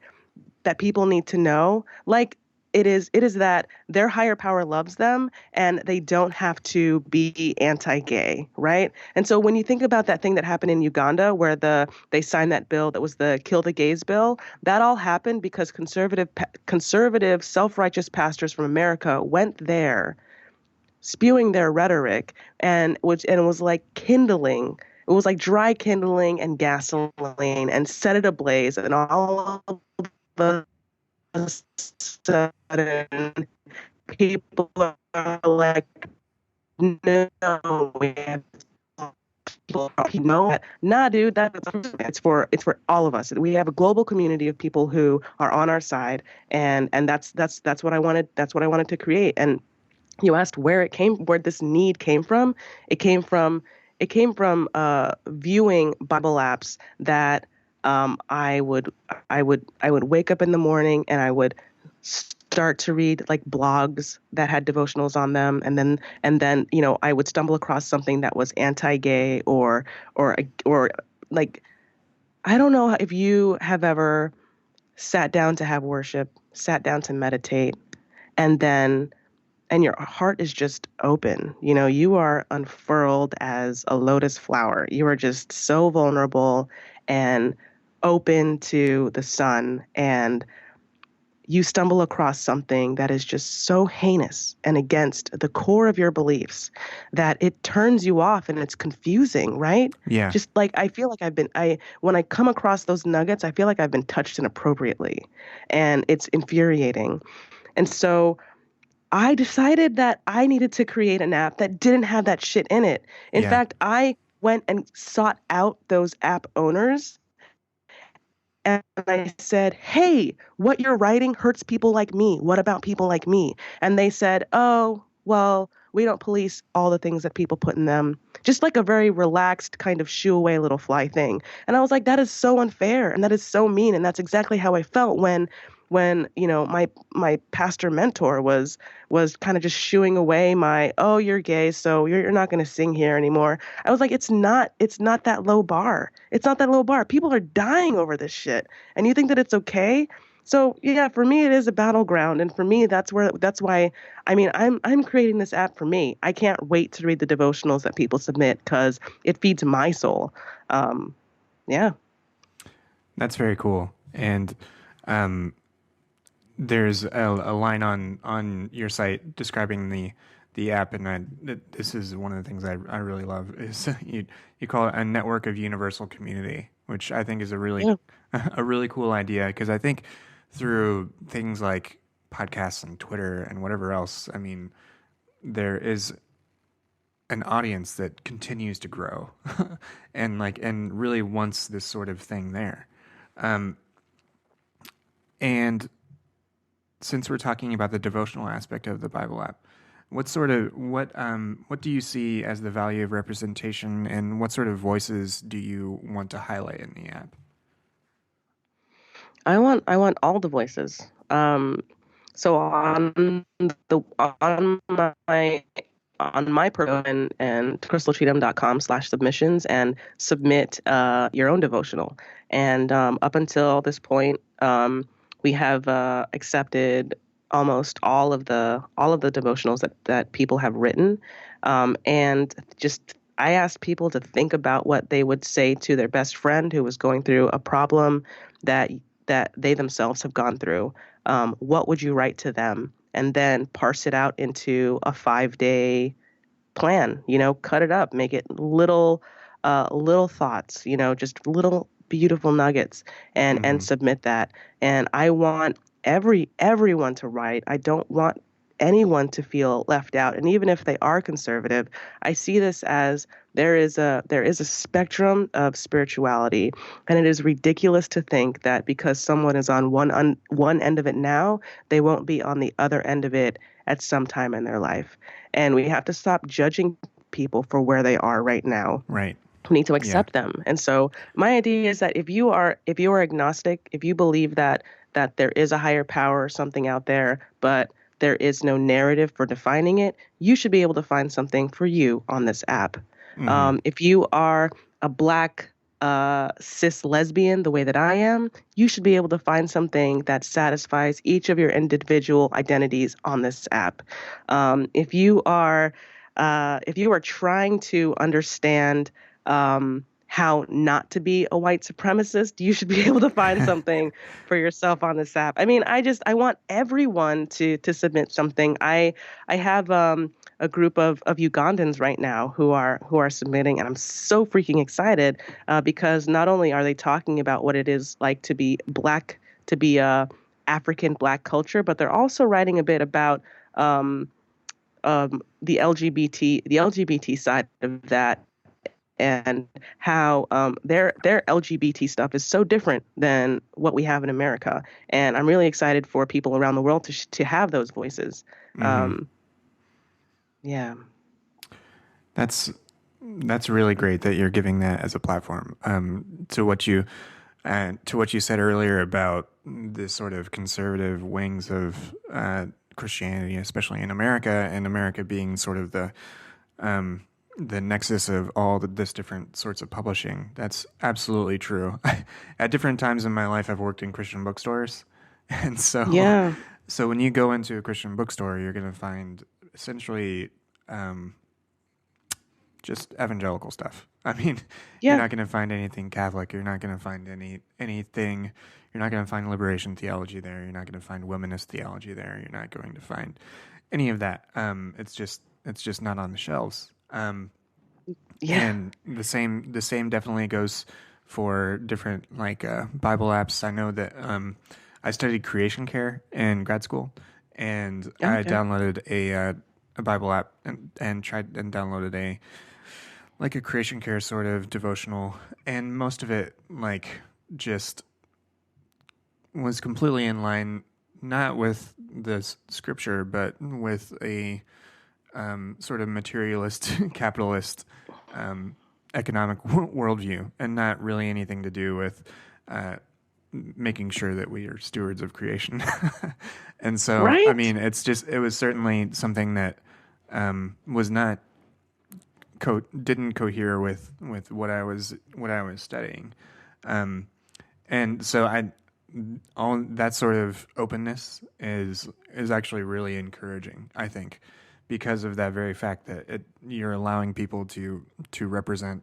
that people need to know, like it is that their higher power loves them and they don't have to be anti-gay, right? And so when you think about that thing that happened in Uganda where they signed that bill that was the kill the gays bill, that all happened because conservative self-righteous pastors from America went there spewing their rhetoric and it was like kindling. It was like dry kindling and gasoline and set it ablaze and all of a sudden people are like, no, we have people, nah, dude, it's for all of us. We have a global community of people who are on our side, and that's what I wanted. That's what I wanted to create. And you asked where this need came from. It came from viewing Bible apps that I would wake up in the morning and I would start to read like blogs that had devotionals on them, and then I would stumble across something that was anti-gay or like, I don't know if you have ever sat down to have worship, sat down to meditate, and then and your heart is just open. You are unfurled as a lotus flower. You are just so vulnerable and open to the sun. And you stumble across something that is just so heinous and against the core of your beliefs that it turns you off and it's confusing, right? Yeah. Just like I feel like when I come across those nuggets, I feel like I've been touched inappropriately and it's infuriating. And so I decided that I needed to create an app that didn't have that shit in it. In Yeah. fact, I went and sought out those app owners and I said, "Hey, what you're writing hurts people like me. What about people like me?" And they said, "Oh, well, we don't police all the things that people put in them." Just like a very relaxed kind of shoo away little fly thing. And I was like, that is so unfair and that is so mean. And that's exactly how I felt when my pastor mentor was kind of just shooing away my, "Oh, you're gay, so you're not going to sing here anymore." I was like, it's not that low bar. It's not that low bar. People are dying over this shit, and you think that it's okay? So yeah, for me it is a battleground, and for me that's why I mean I'm creating this app for me. I can't wait to read the devotionals that people submit because it feeds my soul. Um, yeah. That's very cool. And um, there's a line on your site describing the app, and this is one of the things I really love is you call it a network of universal community, which I think is a really Yeah. a really cool idea because I think through things like podcasts and Twitter and whatever else, I mean, there is an audience that continues to grow and really wants this sort of thing there. Um, and since we're talking about the devotional aspect of the Bible app, what do you see as the value of representation, and what sort of voices do you want to highlight in the app? I want all the voices. So on my on my profile and crystalcheatham.com/submissions and submit your own devotional. And up until this point, we have accepted almost all of the devotionals that people have written, and just I asked people to think about what they would say to their best friend who was going through a problem that they themselves have gone through. What would you write to them? And then parse it out into a 5-day plan. Cut it up, make it little thoughts. Just little beautiful nuggets, and Mm-hmm. submit that. And I want everyone to write. I don't want anyone to feel left out. And even if they are conservative, I see this as there is a spectrum of spirituality, and it is ridiculous to think that because someone is on one end of it now, they won't be on the other end of it at some time in their life. And we have to stop judging people for where they are right now. Right. We need to Yeah. accept them. And so my idea is that if you are agnostic, if you believe that there is a higher power or something out there, but there is no narrative for defining it, you should be able to find something for you on this app. Mm-hmm. If you are a black cis lesbian, the way that I am, you should be able to find something that satisfies each of your individual identities on this app. If you are trying to understand how not to be a white supremacist, you should be able to find something for yourself on this app. I mean, I want everyone to submit something. I have a group of Ugandans right now who are submitting, and I'm so freaking excited because not only are they talking about what it is like to be black, to be a African black culture, but they're also writing a bit about um, the LGBT side of that, and how their LGBT stuff is so different than what we have in America. And I'm really excited for people around the world to have those voices. Mm-hmm. Um, yeah, That's that's really great that you're giving that as a platform. To what you said earlier about the sort of conservative wings of Christianity, especially in America, and America being sort of the nexus of all this different sorts of publishing. That's absolutely true. At different times in my life, I've worked in Christian bookstores, and yeah, so when you go into a Christian bookstore, you're going to find essentially um, just evangelical stuff. I mean, you're yeah, not going to find anything Catholic. You're not going to find anything. You're not going to find liberation theology there. You're not going to find womanist theology there. You're not going to find any of that. It's just not on the shelves. yeah. And the same definitely goes for different like Bible apps. I know that I studied creation care in grad school, and I Okay. downloaded a Bible app and tried and downloaded a creation care sort of devotional, and most of it like just was completely in line, not with the scripture, but with a sort of materialist, capitalist um, economic worldview, and not really anything to do with uh, making sure that we are stewards of creation. And so, I Right. mean, it was certainly something that was not didn't cohere with what I was studying, um, and so all that sort of openness is actually really encouraging, I think, because of that very fact that you're allowing people to represent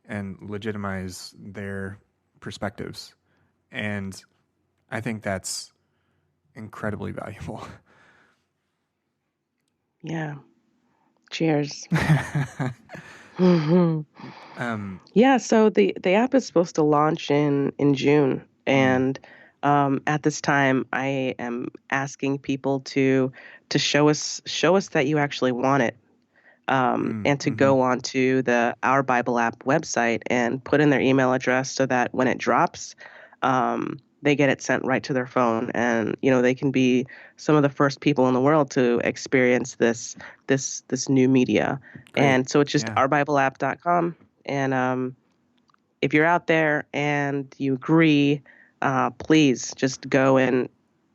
and legitimize their perspectives, and I think that's incredibly valuable. Yeah. Cheers. hmm um, Yeah, so the app is supposed to launch in June, mm, and at this time, I am asking people to show us that you actually want it, and to mm-hmm. go onto the Our Bible app website and put in their email address so that when it drops, they get it sent right to their phone, and they can be some of the first people in the world to experience this new media. Great. And so it's just Yeah. ourbibleapp.com, and if you're out there and you agree, please just go and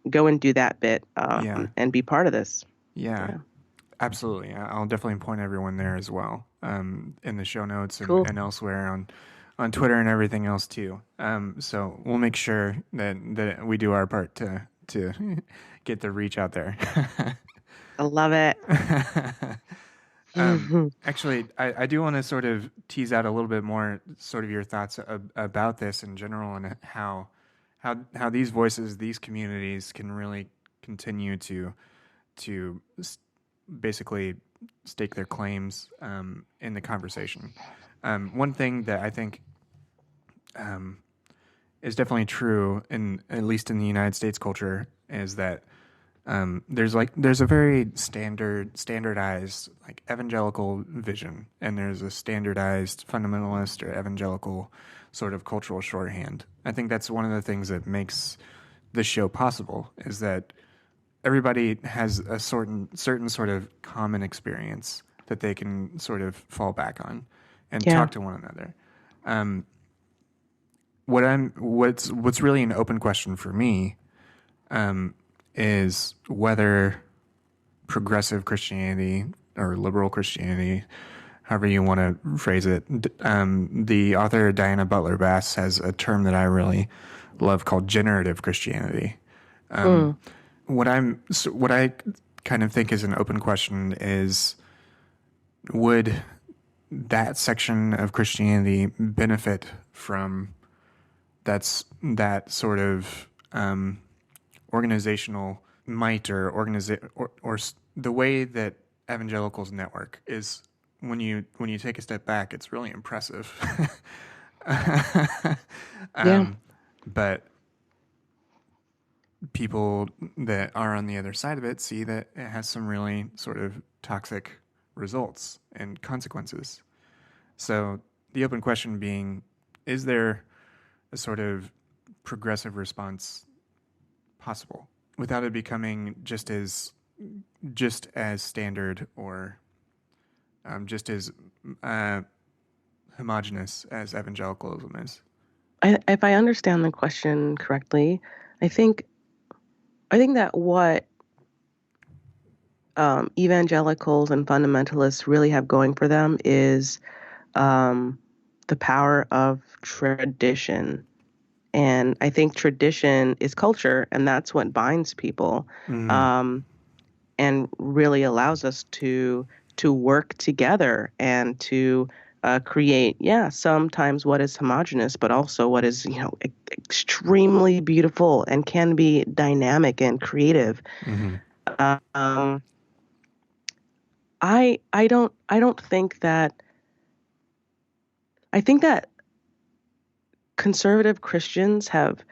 do that bit, Yeah. and be part of this. Yeah. Yeah. Absolutely. I'll definitely point everyone there as well, in the show notes Cool. and elsewhere on Twitter and everything else too. So we'll make sure that we do our part to get the reach out there. I love it. Actually, I do want to sort of tease out a little bit more, sort of your thoughts about this in general, and how these voices, these communities, can really continue to basically stake their claims in the conversation. One thing that I think is definitely true, in at least in the United States culture, is that there's a very standardized like evangelical vision, and there's a standardized fundamentalist or evangelical sort of cultural shorthand. I think that's one of the things that makes this show possible, is that everybody has a certain sort of common experience that they can sort of fall back on and Yeah. talk to one another. Um, what's really an open question for me is whether progressive Christianity or liberal Christianity, however you want to phrase it, the author Diana Butler Bass has a term that I really love called generative Christianity. Mm. What I kind of think is an open question is, would that section of Christianity benefit from that sort of organizational might or the way that evangelicals network is? When you take a step back, it's really impressive. Yeah. But people that are on the other side of it see that it has some really sort of toxic results and consequences. So the open question being, is there a sort of progressive response possible without it becoming just as standard or just as uh, homogenous as evangelicalism is? If I understand the question correctly, I think I think that what evangelicals and fundamentalists really have going for them is um, the power of tradition. And I think tradition is culture, and that's what binds people, Mm, um, and really allows us to work together and to create, yeah, sometimes what is homogenous, but also what is, extremely beautiful and can be dynamic and creative. mm-hmm. Um, I don't think that I think that conservative Christians have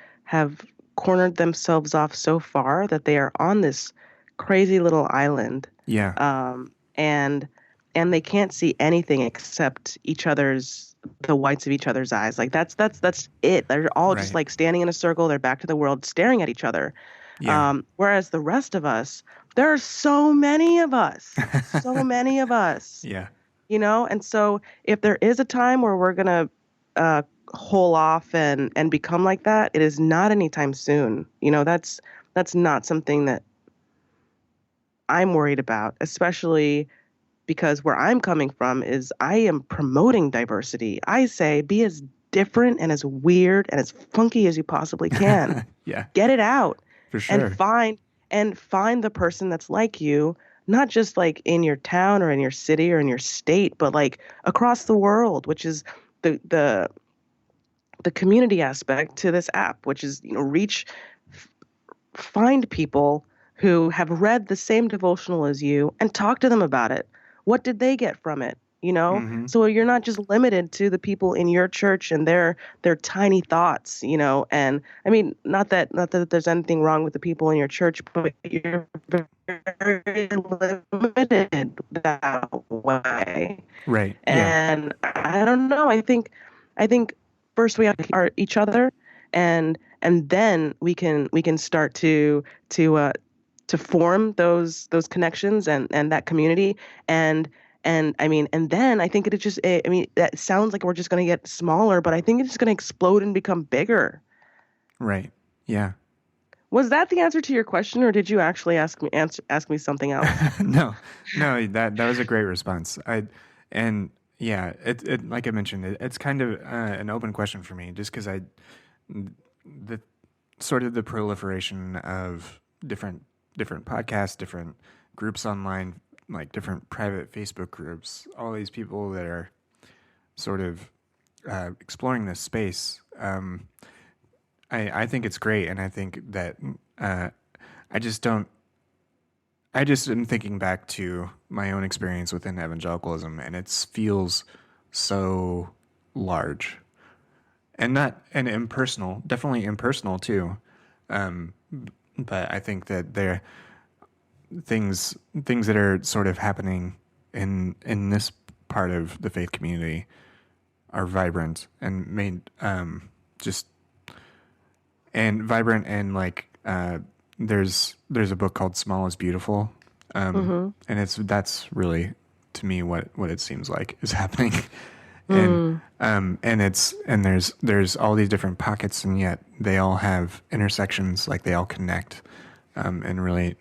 cornered themselves off so far that they are on this crazy little island, Yeah. and they can't see anything except the whites of each other's eyes. Like that's it. They're all just Right. like standing in a circle. They're back to the world, staring at each other. Yeah. Whereas the rest of us, there are so many of us, Yeah. and so if there is a time where we're gonna hole off and become like that, it is not anytime soon. That's not something that I'm worried about, especially because where I'm coming from is I am promoting diversity. I say be as different and as weird and as funky as you possibly can. Yeah. Get it out For and sure. find the person that's like you, not just like in your town or in your city or in your state, but like across the world, which is the community aspect to this app, which is, find people who have read the same devotional as you and talk to them about it. What did they get from it? Mm-hmm. So you're not just limited to the people in your church and their tiny thoughts, and I mean, not that there's anything wrong with the people in your church, but you're very limited that way. Right. Yeah. And I don't know. I think first we have to are each other, and then we can start to form those connections and that community, and I mean, and then I think I mean, that sounds like we're just going to get smaller, but I think it's just going to explode and become bigger. Right. Yeah. Was that the answer to your question, or did you actually ask me something else? No, no, that was a great response. And yeah, it like I mentioned, it's kind of an open question for me, just because the sort of the proliferation of different podcasts, different groups online, like different private Facebook groups, all these people that are sort of exploring this space. I think it's great, and I think that uh, I just don't. I just am thinking back to my own experience within evangelicalism, and it feels so large and not and impersonal, definitely impersonal too. Um, but I think that there things that are sort of happening in this part of the faith community are vibrant and made just and vibrant and like there's a book called Small is Beautiful, Mm-hmm. and that's really to me what it seems like is happening. and Mm. and there's all these different pockets, and yet they all have intersections, like they all connect in really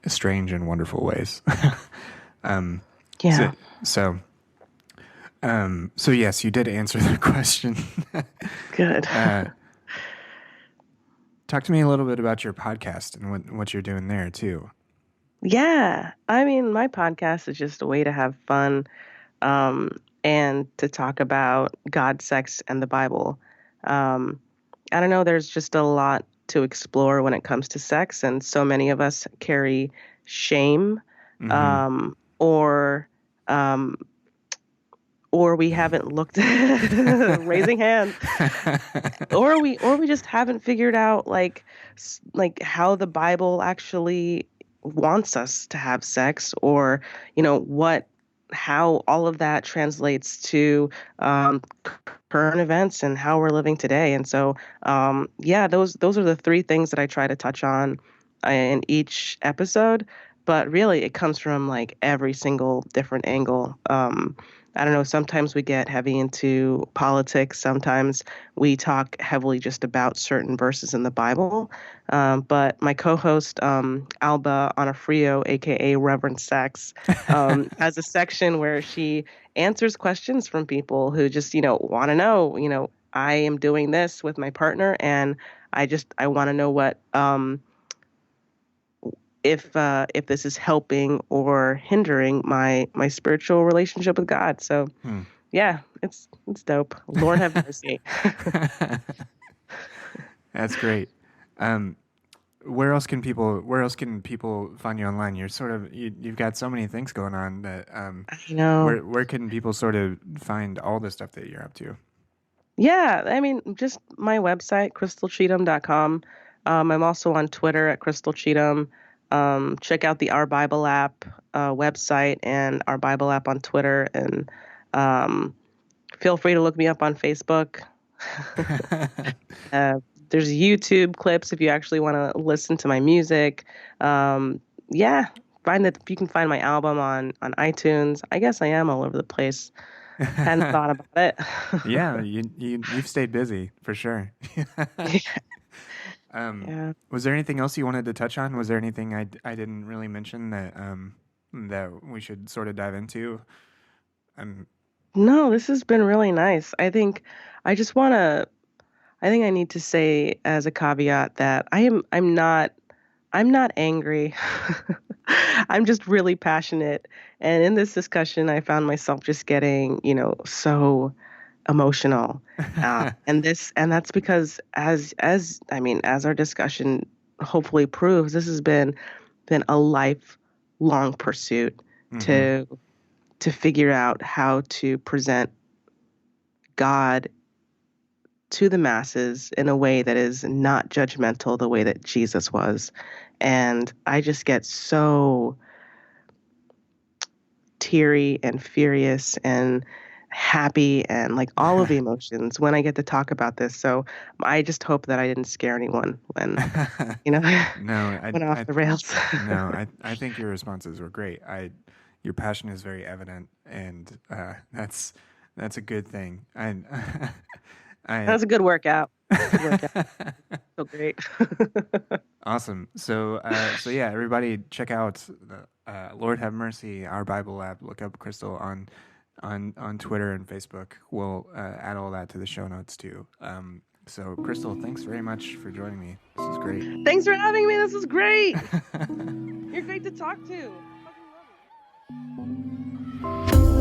strange and wonderful ways. um, so Yeah. so so yes, you did answer the question. Good. uh, Talk to me a little bit about your podcast and what you're doing there too. Yeah. I mean, my podcast is just a way to have fun, um, and to talk about God, sex, and the Bible. Um, I don't know, there's just a lot to explore when it comes to sex, and so many of us carry shame, Mm-hmm. or um, or we haven't looked raising hands, or we just haven't figured out like how the Bible actually wants us to have sex, or what how all of that translates to current events and how we're living today. And so yeah, those are the three things that I try to touch on in each episode, but really it comes from like every single different angle. I don't know, sometimes we get heavy into politics, sometimes we talk heavily just about certain verses in the Bible. But my co-host, Alba Onofrio, aka Reverend Sex, has a section where she answers questions from people who just, want to know, I am doing this with my partner, and I want to know what if this is helping or hindering my spiritual relationship with God. So Hmm. yeah, it's dope. Lord have mercy. That's great. Um, where else can people find you online? You're sort of you've got so many things going on that You know, where can people sort of find all the stuff that you're up to? yeah, I mean, just my website, crystalcheatham.com. I'm also on Twitter at Crystal Cheatham. Check out the Our Bible app website and Our Bible app on Twitter. And um, feel free to look me up on Facebook. uh, there's YouTube clips if you actually want to listen to my music. Yeah, find that you can find my album on iTunes. I guess I am all over the place. Hadn't thought about it. Yeah, you've stayed busy for sure. Yeah. Was there anything else you wanted to touch on? Was there anything I didn't really mention that we should sort of dive into? Um, No, this has been really nice. I just want to I think I need to say as a caveat that I'm not angry. I'm just really passionate. And in this discussion, I found myself just getting, so emotional. And that's because as I mean, as our discussion hopefully proves, this has been a lifelong pursuit mm-hmm. to figure out how to present God to the masses in a way that is not judgmental the way that Jesus was. And I just get so teary and furious and happy and like all of the emotions when I get to talk about this. So I just hope that I didn't scare anyone when, No, went off the rails. no, I think your responses were great. Your passion is very evident, and that's a good thing. I That was a good workout. Good workout. So great. Awesome. So yeah, everybody check out the Lord Have Mercy, our Bible Lab. Look up Crystal on Twitter and Facebook. We'll add all that to the show notes too. So Crystal, thanks very much for joining me. This is great. Thanks for having me. This is great. You're great to talk to. Fucking love you.